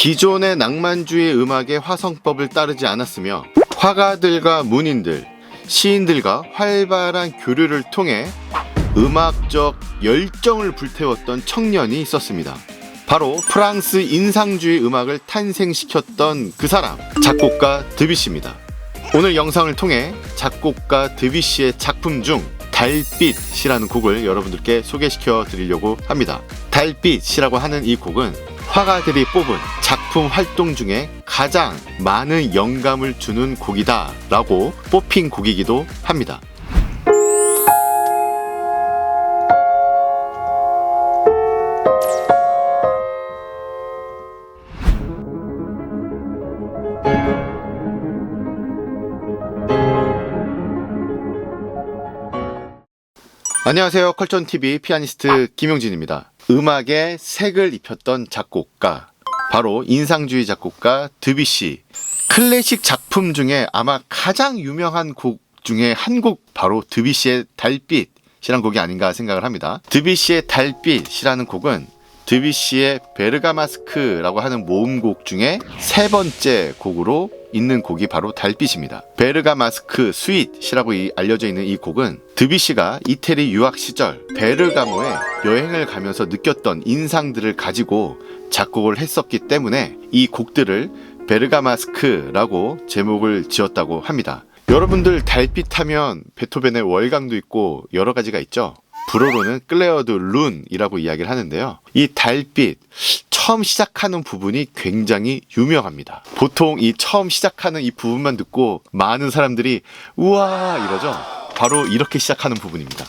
기존의 낭만주의 음악의 화성법을 따르지 않았으며 화가들과 문인들, 시인들과 활발한 교류를 통해 음악적 열정을 불태웠던 청년이 있었습니다. 바로 프랑스 인상주의 음악을 탄생시켰던 그 사람, 작곡가 드뷔시입니다. 오늘 영상을 통해 작곡가 드뷔시의 작품 중 달빛이라는 곡을 여러분들께 소개시켜 드리려고 합니다. 달빛이라고 하는 이 곡은 화가들이 뽑은 작품 활동 중에 가장 많은 영감을 주는 곡이다 라고 뽑힌 곡이기도 합니다. 안녕하세요. 컬전TV 피아니스트 김용진입니다. 음악에 색을 입혔던 작곡가, 바로 인상주의 작곡가 드뷔시. 클래식 작품 중에 아마 가장 유명한 곡 중에 한 곡, 바로 드뷔시의 달빛이란 곡이 아닌가 생각을 합니다. 드뷔시의 달빛이라는 곡은 드뷔시의 베르가마스크라고 하는 모음곡 중에 세 번째 곡으로 있는 곡이 바로 달빛입니다. 베르가마스크 스윗이라고 알려져 있는 이 곡은 드뷔시가 이태리 유학 시절 베르가모에 여행을 가면서 느꼈던 인상들을 가지고 작곡을 했었기 때문에 이 곡들을 베르가마스크라고 제목을 지었다고 합니다. 여러분들 달빛 하면 베토벤의 월광도 있고 여러 가지가 있죠. 불어로는 클레어드 룬이라고 이야기를 하는데요. 이 달빛 처음 시작하는 부분이 굉장히 유명합니다. 보통 이 처음 시작하는 이 부분만 듣고 많은 사람들이 우와 이러죠. 바로 이렇게 시작하는 부분입니다.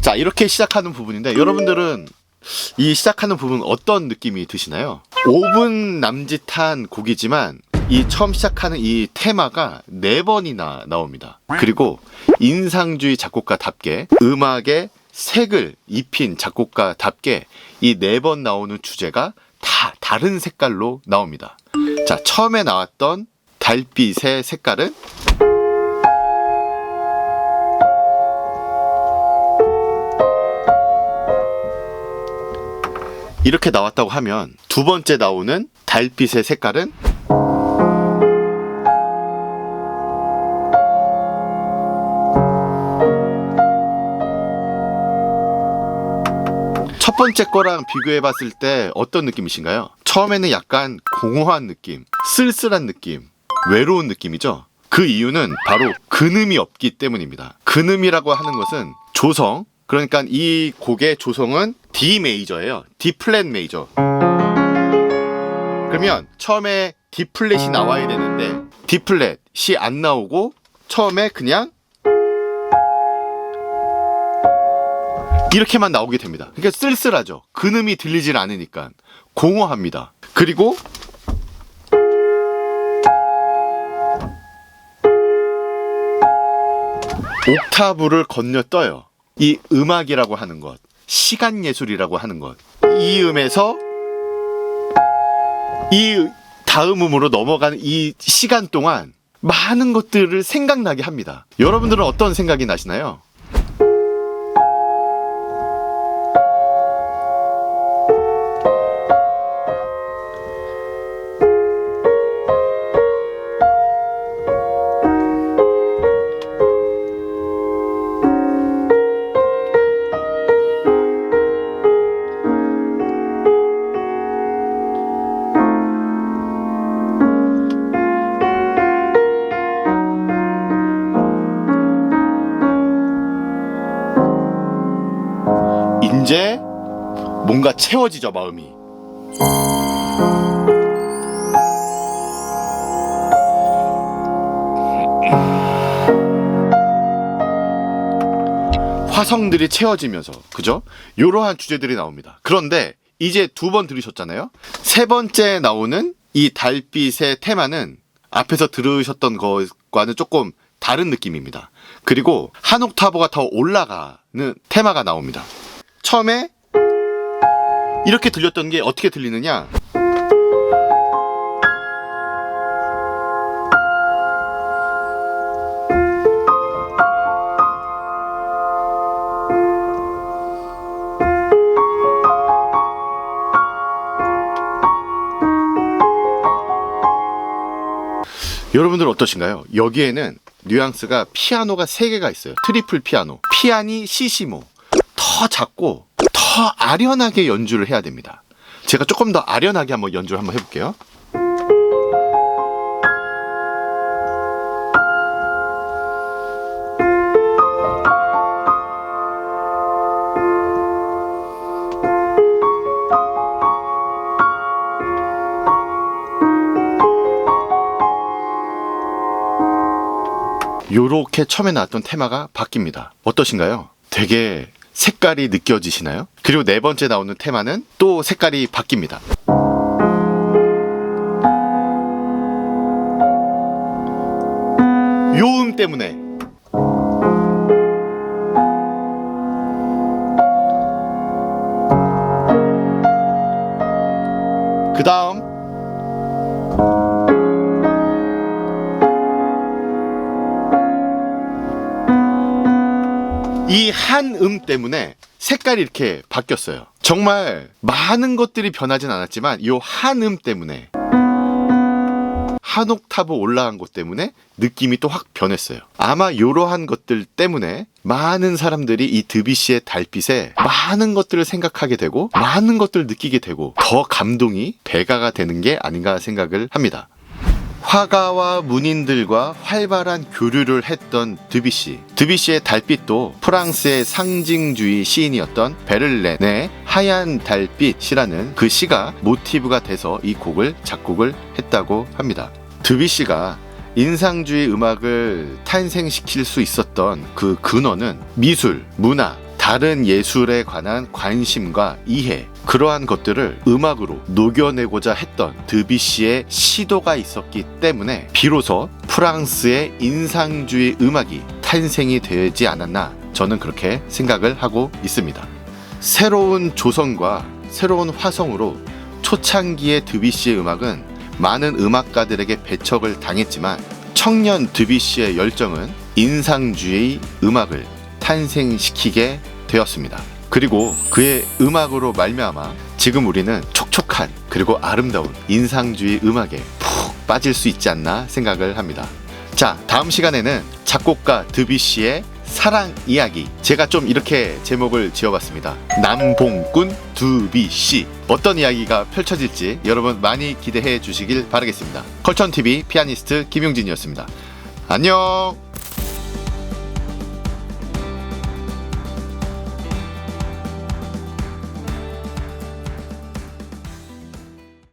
자, 이렇게 시작하는 부분인데 여러분들은 이 시작하는 부분 어떤 느낌이 드시나요? 5분 남짓한 곡이지만 이 처음 시작하는 이 테마가 4번이나 나옵니다. 그리고 인상주의 작곡가답게 음악에 색을 입힌 작곡가답게 이 4번 나오는 주제가 다 다른 색깔로 나옵니다. 자, 처음에 나왔던 달빛의 색깔은 이렇게 나왔다고 하면 두 번째 나오는 달빛의 색깔은 첫 번째 거랑 비교해 봤을 때 어떤 느낌이신가요? 처음에는 약간 공허한 느낌, 쓸쓸한 느낌, 외로운 느낌이죠. 그 이유는 바로 근음이 없기 때문입니다. 근음이라고 하는 것은 조성, 그러니까 이 곡의 조성은 D 메이저예요. D 플랫 메이저. 그러면 처음에 D 플랫이 나와야 되는데 D 플랫이 안 나오고 처음에 그냥 이렇게만 나오게 됩니다. 그러니까 쓸쓸하죠. 근음이 들리질 않으니까 공허합니다. 그리고 옥타브를 건너떠요. 이 음악이라고 하는 것, 시간 예술이라고 하는 것, 이 음에서 이 다음 음으로 넘어가는 이 시간 동안 많은 것들을 생각나게 합니다. 여러분들은 어떤 생각이 나시나요? 이제 뭔가 채워지죠, 마음이. 화성들이 채워지면서, 그죠? 이러한 주제들이 나옵니다. 그런데 이제 2번 들으셨잖아요. 세 번째 나오는 이 달빛의 테마는 앞에서 들으셨던 것과는 조금 다른 느낌입니다. 그리고 한 옥타브가 더 올라가는 테마가 나옵니다. 처음에 이렇게 들렸던 게 어떻게 들리느냐, 여러분들 어떠신가요? 여기에는 뉘앙스가 피아노가 3개가 있어요. 트리플 피아노, 피아니 시시모. 더 작고 더 아련하게 연주를 해야 됩니다. 제가 조금 더 아련하게 연주를 한번 해볼게요. 요렇게 처음에 나왔던 테마가 바뀝니다. 어떠신가요? 되게 색깔이 느껴지시나요? 그리고 4번째 나오는 테마는 또 색깔이 바뀝니다. 요음 때문에 그 다음 이 한 음 때문에 색깔이 이렇게 바뀌었어요. 정말 많은 것들이 변하진 않았지만 이 한 음 때문에, 한 옥타브 올라간 것 때문에 느낌이 또 확 변했어요. 아마 이러한 것들 때문에 많은 사람들이 이 드뷔시의 달빛에 많은 것들을 생각하게 되고 많은 것들을 느끼게 되고 더 감동이 배가가 되는 게 아닌가 생각을 합니다. 화가와 문인들과 활발한 교류를 했던 드뷔시. 드뷔시의 달빛도 프랑스의 상징주의 시인이었던 베를렌의 하얀 달빛이라는 그 시가 모티브가 돼서 이 곡을 작곡을 했다고 합니다. 드뷔시가 인상주의 음악을 탄생시킬 수 있었던 그 근원은 미술, 문화, 다른 예술에 관한 관심과 이해, 그러한 것들을 음악으로 녹여내고자 했던 드뷔시의 시도가 있었기 때문에 비로소 프랑스의 인상주의 음악이 탄생이 되지 않았나, 저는 그렇게 생각을 하고 있습니다. 새로운 조성과 새로운 화성으로 초창기의 드뷔시의 음악은 많은 음악가들에게 배척을 당했지만 청년 드뷔시의 열정은 인상주의 음악을 탄생시키게 되었습니다. 그리고 그의 음악으로 말미암아 지금 우리는 촉촉한 그리고 아름다운 인상주의 음악에 푹 빠질 수 있지 않나 생각을 합니다. 자, 다음 시간에는 작곡가 드뷔시의 사랑 이야기, 제가 좀 이렇게 제목을 지어봤습니다. 남봉꾼 드뷔시. 어떤 이야기가 펼쳐질지 여러분 많이 기대해 주시길 바라겠습니다. 컬천TV 피아니스트 김용진이었습니다. 안녕.